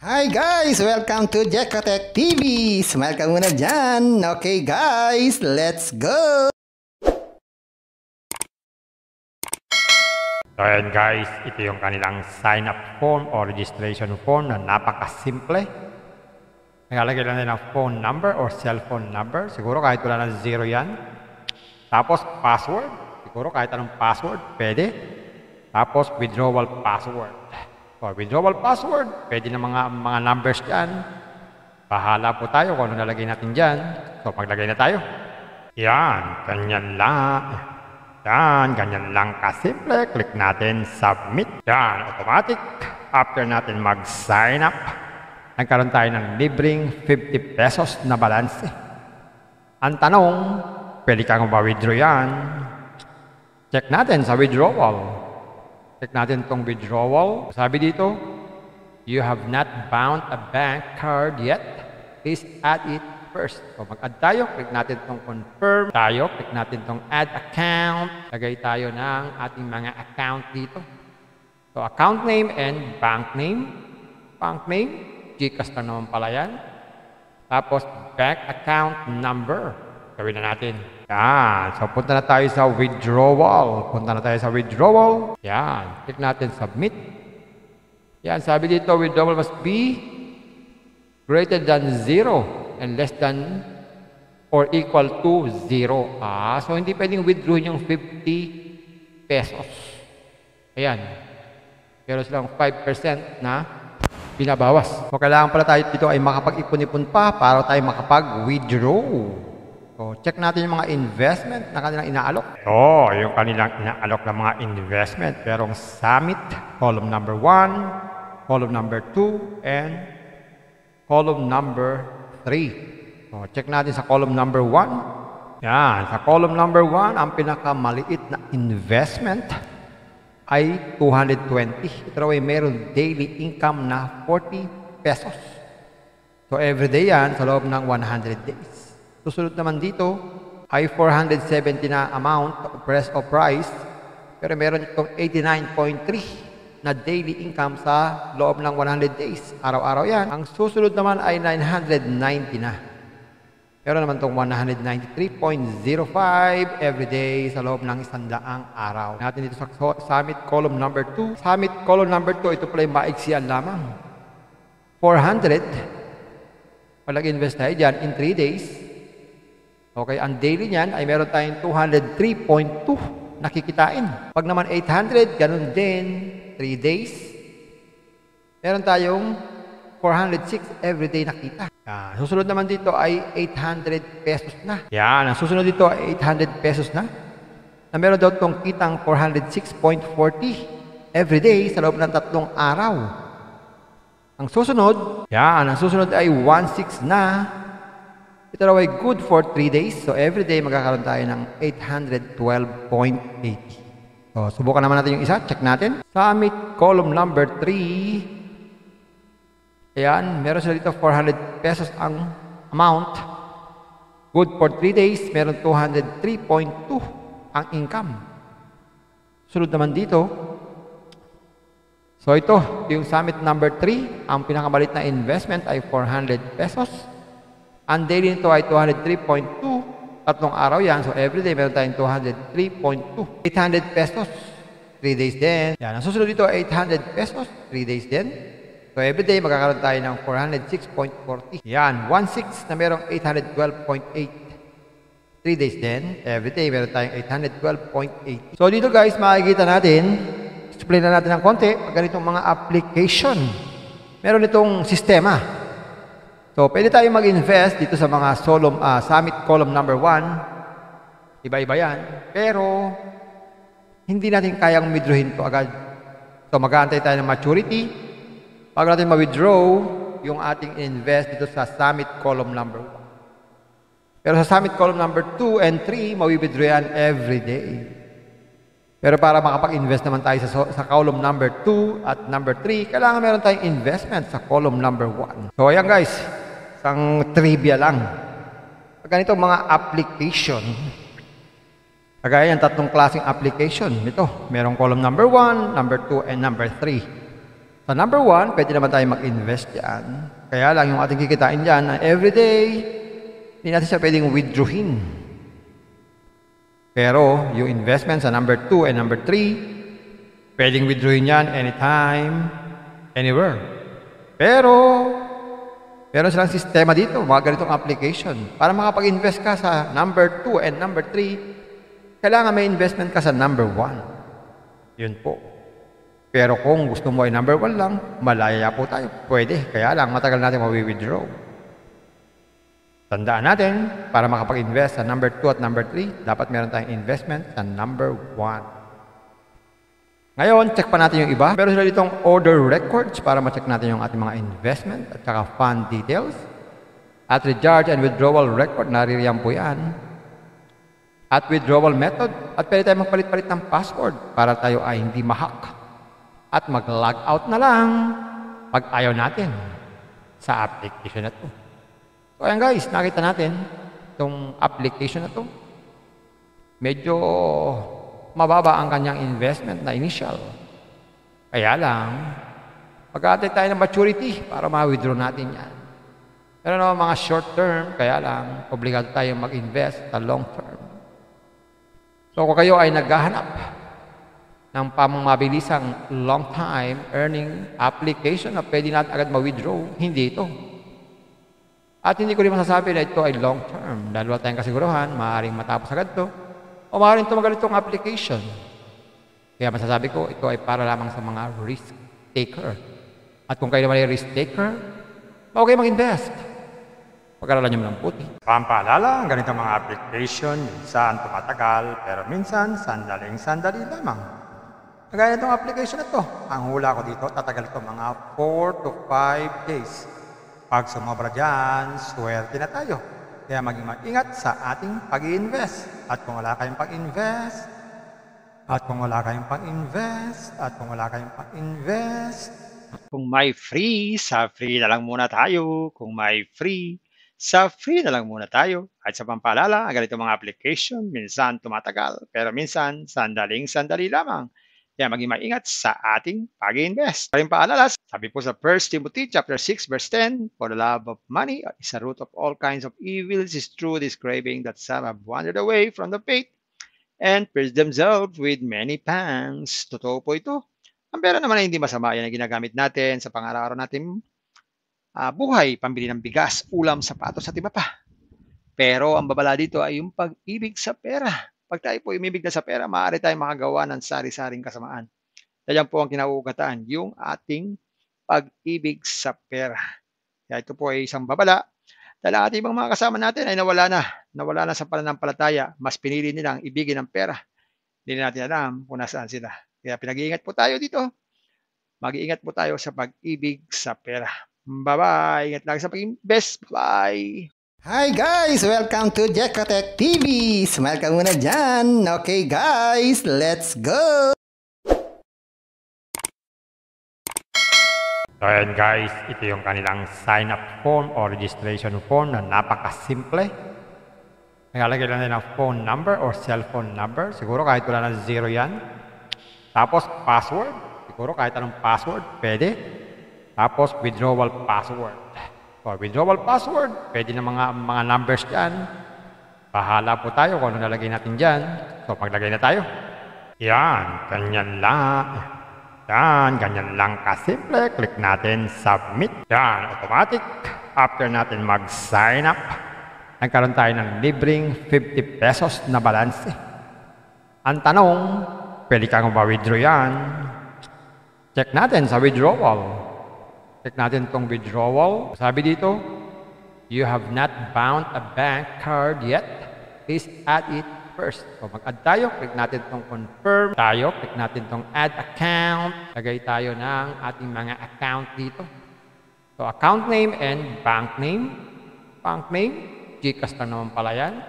Hi guys! Welcome to Jekotech TV! Smile ka muna dyan! Okay guys, let's go! So ayan guys, ito yung kanilang sign up form o registration form na napakasimple. Nagalagay lang din ng phone number or cellphone number. Siguro kahit wala ng zero yan. Tapos password. Siguro kahit anong password, pwede. Tapos withdrawal password. For withdrawal password, pwede na mga numbers dyan. Bahala po tayo kung ano nalagay natin dyan. So maglagay na tayo. Yan, ganyan lang. Yan, ganyan lang kasimple. Click natin submit. Yan, automatic. After natin mag-sign up, nagkaroon tayo ng libreng 50 pesos na balance. Ang tanong, pwede kang ma-withdraw yan. Check natin sa withdrawal. Check natin itong withdrawal. Sabi dito, you have not bound a bank card yet. Please add it first. So mag-add tayo. Click natin itong confirm. Tayo, click natin itong add account. Lagay tayo ng ating mga account dito. So account name and bank name. Bank name, GCash lang naman pala yan. Tapos bank account number. Gawin na natin. Yan. So, punta na tayo sa withdrawal. Punta na tayo sa withdrawal. Yan. Click natin submit. Yan. Sabi dito, withdrawal must be greater than 0 and less than or equal to 0. So hindi pwedeng withdraw yung 50 pesos. Ayan. Pero silang 5% na binabawas. So, kailangan pala tayo dito ay makapag-ipon-ipon pa para tayo makapag-withdraw. So, check natin yung mga investment na kanilang inaalok. Yung kanilang inaalok na mga investment. Merong Summit, column number 1, column number 2, and column number 3. So, check natin sa column number 1. Yan, sa column number 1, ang pinakamaliit na investment ay 220. Ito ay meron daily income na 40 pesos. So, everyday yan sa loob ng 100 days. Susunod naman dito ay 470 na amount o price, pero meron itong 89.3 na daily income sa loob ng 100 days. Araw-araw yan. Ang susunod naman ay 990 na. Meron naman itong 193.05 everyday sa loob ng 100 araw. Natin dito sa Summit column number 2. Summit column number 2, ito pala yung maiksiyan lamang. 400. Pag-invest tayo dyan in 3 days. Okay, ang daily niyan ay meron tayong 203.2 nakikitain. Pag naman 800, ganun din, 3 days. Meron tayong 406 everyday nakita. Yan. Susunod naman dito ay 800 pesos na. Yan, ang susunod dito ay 800 pesos na. Na meron daw itong kitang 406.40 everyday sa loob ng 3 araw. Ang susunod ay 16 na. Ito raw ay good for 3 days. So, every day magkakaroon tayo ng 812.80. So, subukan naman natin yung isa. Check natin. Summit column number 3. Ayan. Meron sila dito 400 pesos ang amount. Good for 3 days. Meron 203.2 ang income. Sunod naman dito. So, ito yung Summit number 3. Ang pinakamalit na investment ay 400 pesos. Ang daily nito ay 203.2. 3 araw yan. So, everyday meron tayong 203.2. 800 pesos. 3 days din. Yan. Ang susunod dito ay 800 pesos. 3 days din. So, everyday magkakaroon tayo ng 406.40. Yan. 1/6 na merong 812.8. 3 days din. Everyday meron tayong 812.8. So, dito guys, makikita natin, explain na natin ng konti, pag ganitong mga application. Meron itong sistema. So, pwede tayo mag-invest dito sa mga Summit column number 1. Iba-iba yan. Pero, hindi natin kayang withdrawin ito agad. So, mag-aantay tayo ng maturity. Bago natin ma-withdraw yung ating invest dito sa Summit column number 1. Pero sa Summit column number 2 and 3, ma-withdraw yan every day. Pero para makapag-invest naman tayo sa column number 2 at number 3, kailangan meron tayong investment sa column number 1. So, ayan guys. Isang trivia lang. Pag ganito mga application, kagaya yan, 3 klaseng application. Ito, merong column number 1, number 2, and number 3. Sa number 1, pwede naman tayo mag-invest dyan. Kaya lang yung ating kikitain dyan, everyday, hindi natin siya pwedeng withdrawin. Pero yung investment sa number 2 and number 3, pwedeng withdrawin yan anytime, anywhere. Pero, meron silang sistema dito, mga ganitong application. Para makapag-invest ka sa number 2 and number 3, kailangan may investment ka sa number 1. Yun po. Pero kung gusto mo ay number 1 lang, malaya po tayo. Pwede. Kaya lang, matagal natin mawi-withdraw. Tandaan natin, para makapag-invest sa number 2 at number 3, dapat meron tayong investment sa number 1. Ngayon, check pa natin yung iba. Meron sila ditong order records para ma-check natin yung ating mga investment at saka fund details. At recharge and withdrawal record, naririyan po yan. At withdrawal method, at pwede tayo magpalit-palit ng password para tayo ay hindi ma-hack. At mag-log out na lang pag ayaw natin sa application na to. So ayan guys, nakita natin itong application na to. Medyo mababa ang kanyang investment na initial. Kaya lang, mag-aantay tayo ng maturity para ma-withdraw natin yan. Pero no, mga short term, kaya lang, obligado tayo mag-invest sa long term. So kung kayo ay naghahanap ng pamamabilisang long time earning application na pwede natin agad ma-withdraw, hindi ito. At hindi ko rin masasabi na ito ay long term. Dahil wala tayong kasiguruhan, maaaring matapos agad ito, o maaaring tumagal itong application. Kaya masasabi ko, ito ay para lamang sa mga risk taker. At kung kayo naman ay risk taker, okay mag-invest. Pag-aralan nyo ng puti. Pampaalala, ang ganitong mga application, minsan tumatagal, pero minsan sandaling-sandali lamang. Kagaya itong application na ito. Ang hula ko dito, tatagal ito mga 4 to 5 days. Pag sumobra dyan, swerte na tayo. Kaya maging mag-ingat sa ating pag-i-invest. At kung wala kayong pag-invest, kung may free, sa free na lang muna tayo. Kung may free, sa free na lang muna tayo. At sa pampaalala, ang ganito mga application, minsan tumatagal, pero minsan sandaling-sandali lamang. Kaya maging maingat sa ating pag-invest. Paring paalala, sabi po sa 1 Timothy chapter 6 verse 10, for the love of money is a root of all kinds of evils, is true this craving that some have wandered away from the faith and pierced themselves with many pangs. Totoo po ito. Ang pera naman ay hindi masama. Yan ang ginagamit natin sa pang-araw-araw natin buhay, pambili ng bigas, ulam, sapatos at iba pa. Pero ang babala dito ay yung pag-ibig sa pera. Pag tayo po umibig na sa pera, maaari tayong makagawa ng sari-saring kasamaan. Yan po ang kinauugatan, yung ating pag-ibig sa pera. Kaya ito po ay isang babala. Dahil ang ating ibang mga kasama natin ay nawala na sa pananampalataya. Mas pinili nilang ibigin ang pera. Hindi na natin alam kung nasaan sila. Kaya pinag-iingat po tayo dito. Mag-iingat po tayo sa pag-ibig sa pera. Bye-bye. Ingat lang sa pag-invest. Bye. Hi guys! Welcome to Jekotech TV! Smile ka muna dyan! Okay guys, let's go! So ayan guys, ito yung kanilang sign up form o registration form na napakasimple. Nakalagay lang din ang phone number or cellphone number. Siguro kahit wala na 0 yan. Tapos password. Siguro kahit anong password, pwede. Tapos withdrawal password. So, withdrawal password, pwede na mga numbers dyan. Bahala po tayo kung ano nalagay natin dyan. So, maglagay na tayo. Yan, ganyan lang. Yan, ganyan lang kasimple. Click natin, submit. Yan, automatic. After natin mag-sign up, nagkaroon tayo ng libreng 50 pesos na balance. Ang tanong, pwede kang ma-withdraw yan. Check natin sa withdrawal. Check natin itong withdrawal. Sabi dito, you have not bound a bank card yet. Please add it first. So mag-add tayo. Click natin itong confirm tayo. Click natin itong add account. Lagay tayo ng ating mga account dito. So account name and bank name. Bank name, GCash lang naman pala yan.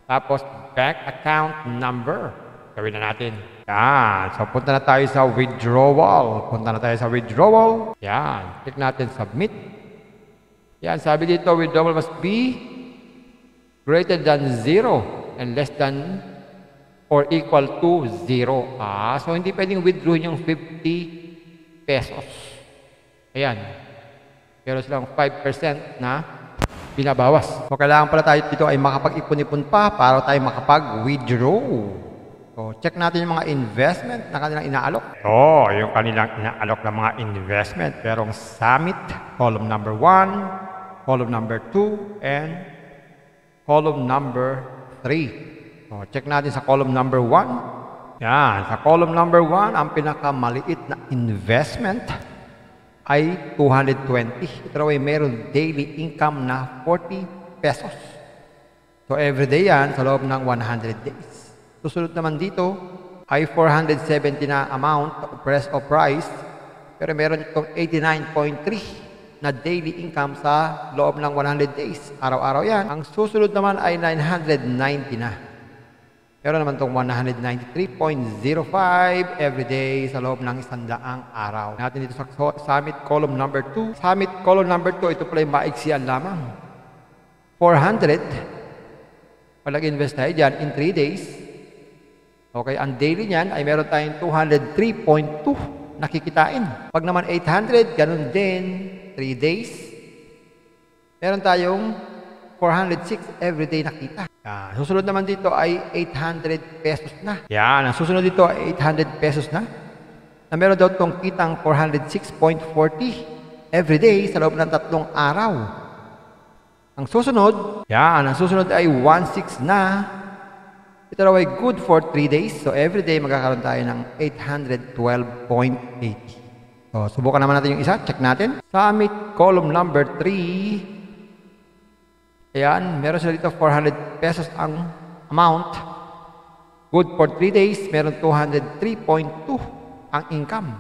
Tapos bank account number. Gawin na natin. Yan. So, punta na tayo sa withdrawal. Yan. Click natin submit. Yan. Sabi dito, withdrawal must be greater than 0 and less than or equal to 0. So, hindi pwedeng withdraw yung 50 pesos. Ayan. Meron silang 5% na binabawas. So, kailangan pala tayo dito ay makapag-ipon-ipon pa para tayo makapag-withdraw. So, check natin yung mga investment na kanilang inaalok. Yung kanilang inaalok na mga investment. Merong Summit, column number 1, column number 2, and column number 3. So, check natin sa column number 1. Yan, sa column number 1, ang pinakamaliit na investment ay 220. Ito ay meron daily income na 40 pesos. So, everyday yan sa loob ng 100 days. Susunod naman dito ay 470 na amount of price, pero meron itong 89.3 na daily income sa loob ng 100 days. Araw-araw yan. Ang susunod naman ay 990 na. Meron naman itong 193.05 everyday sa loob ng 100 araw. Natin dito sa Summit column number 2. Summit column number 2, ito pala yung maiksian lamang. 400. Palag-invest tayo dyan in 3 days. Okay, ang daily niyan ay meron tayong 203.2 nakikitain. Pag naman 800, ganun din, 3 days. Meron tayong 406 everyday nakita. Susunod naman dito ay 800 pesos na. Yan, ang susunod dito ay 800 pesos na. Na meron daw itong kitang 406.40 everyday sa loob ng 3 araw. Ang susunod ay 16 na. Ito raw ay good for 3 days. So, everyday magkakaroon tayo ng 812.80. So, subukan naman natin yung isa. Check natin. Summit column number 3. Ayan, meron sila dito 400 pesos ang amount. Good for 3 days. Meron 203.2 ang income.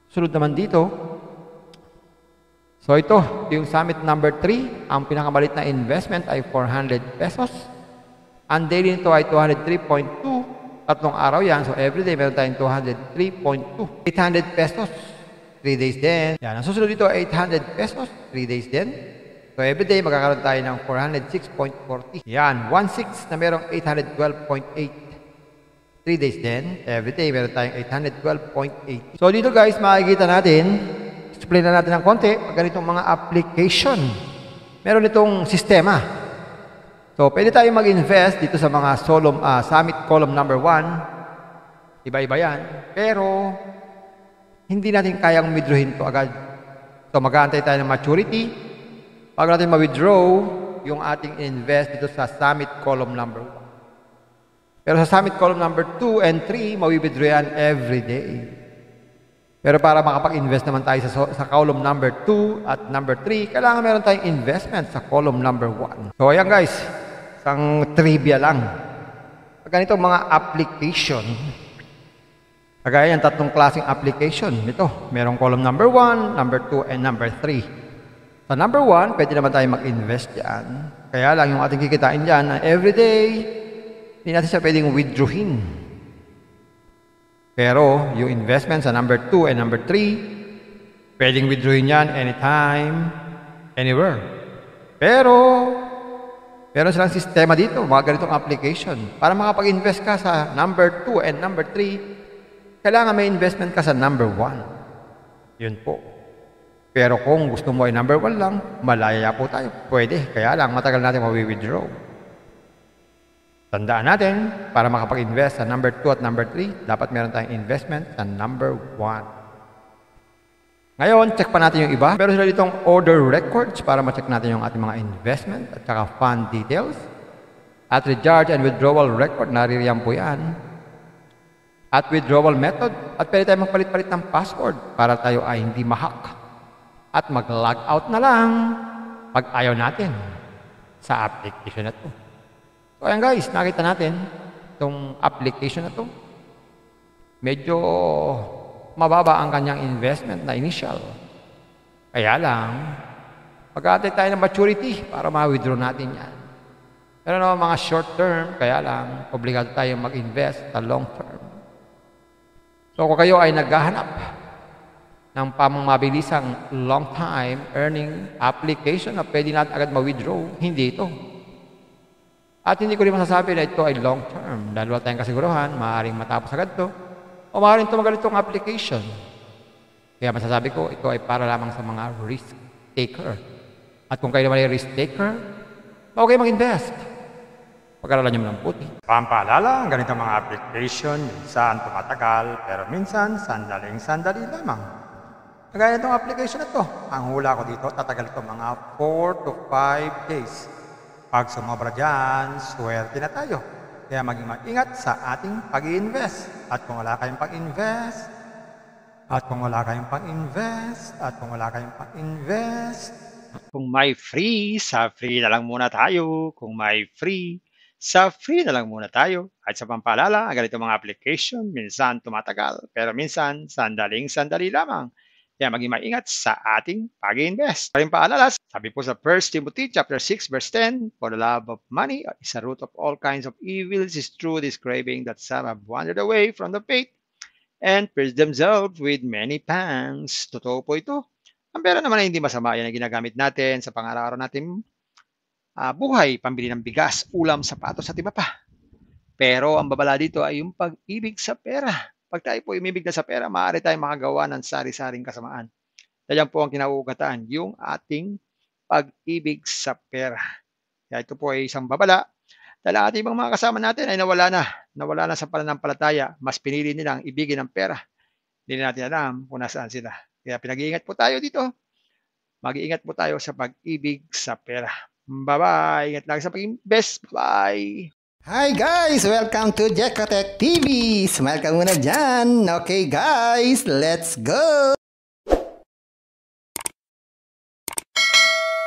Sunod naman dito. So, ito yung Summit number 3. Ang pinakamalit na investment ay 400 pesos. Ang daily nito ay 203.2. 3 araw yan. So, everyday meron tayong 203.2. 800 pesos. 3 days din. Yan. Ang susunod dito ay 800 pesos. 3 days din. So, everyday magkakaroon tayo ng 406.40. Yan. 1/6 na merong 812.8. 3 days din. Everyday meron tayong 812.8. So, dito guys, makikita natin, explain na natin ng konti, pag ganitong mga application. Meron itong sistema. So, pwede tayo mag-invest dito sa mga Summit column number 1. Iba-iba yan. Pero, hindi natin kayang withdrawin ito agad. So, mag-aantay tayo ng maturity. Pag natin ma-withdraw yung ating invest dito sa Summit column number 1. Pero sa Summit column number 2 and 3, ma-withdraw yan every day. Pero para makapag-invest naman tayo sa column number 2 at number 3, kailangan meron tayong investment sa column number 1. So, ayan guys, isang trivia lang. Pag ganito mga application, kagaya yan, 3 klaseng application. Ito, merong column number 1, number 2, and number 3. Sa number 1, pwede naman tayo mag-invest dyan. Kaya lang yung ating kikitain dyan na everyday, hindi natin siya pwedeng withdrawin. Pero yung investment sa number 2 and number 3, pwedeng withdrawin yan anytime, anywhere. Pero, meron silang sistema dito, mga ganitong application. Para makapag-invest ka sa number 2 and number 3, kailangan may investment ka sa number 1. Yun po. Pero kung gusto mo ay number 1 lang, malaya po tayo. Pwede. Kaya lang, matagal natin ma-withdraw. Tandaan natin, para makapag-invest sa number 2 at number 3, dapat meron tayong investment sa number 1. Ngayon, check pa natin yung iba. Pero sila ditong order records para ma-check natin yung ating mga investment at saka fund details. At recharge and withdrawal record, naririyan po yan. At withdrawal method. At pwede tayo magpalit-palit ng password para tayo ay hindi ma-hack. At mag-log out na lang pag ayaw natin sa application na to. So, ayan guys, nakita natin itong application na to. Medyo mababa ang kanyang investment na initial. Kaya lang, pag-aantay tayo ng maturity para ma-withdraw natin yan. Pero naman mga short term, kaya lang, obligado tayong mag-invest sa long term. So, kung kayo ay naghahanap ng pamamabilisang long time earning application na pwede natin agad ma-withdraw, hindi ito. At hindi ko rin masasabi na ito ay long term. Dahil wala tayong kasiguruhan, maaaring matapos agad ito, o maaaring tumagal itong application. Kaya masasabi ko, ito ay para lamang sa mga risk taker. At kung kayo naman ay risk taker, okay mag-invest. Pag-aralan nyo ng puti. Pampaalala, ang ganitong mga application, minsan tumatagal, pero minsan sandaling-sandali lamang. Kagaya itong application na to, ang hula ko dito, tatagal ito mga 4 to 5 days. Pag sumobra dyan, swerte na tayo. Kaya maging mag-ingat sa ating pag-i-invest. At kung wala kayong pag-invest, Kung may free, sa free na lang muna tayo. Kung may free, sa free na lang muna tayo. At sa pampaalala, ang ganitong mga application, minsan tumatagal, pero minsan sandaling-sandali lamang. Kaya maging maingat sa ating pag-invest. Paring paalala, sabi po sa 1 Timothy chapter 6 verse 10, for the love of money is a root of all kinds of evils, is true this craving that some have wandered away from the faith and pierced themselves with many pangs. Totoo po ito. Ang pera naman ay hindi masama. Yan ang ginagamit natin sa pang-araw-araw natin buhay, pambili ng bigas, ulam, sapatos at iba pa. Pero ang babala dito ay yung pag-ibig sa pera. Pag tayo po umibig na sa pera, maaari tayong makagawa ng sari-saring kasamaan. Dahil po ang kinauugatan, yung ating pag-ibig sa pera. Kaya ito po ay isang babala. Dahil ang ating mga kasama natin ay nawala na sa pananampalataya. Mas pinili nilang ibigin ang pera. Hindi natin alam kung nasaan sila. Kaya pinag-iingat po tayo dito. Mag-iingat po tayo sa pag-ibig sa pera. Bye-bye. Ingat lang sa pag-invest. Bye. Hi guys! Welcome to Jekotech TV! Smile ka muna dyan! Okay guys, let's go!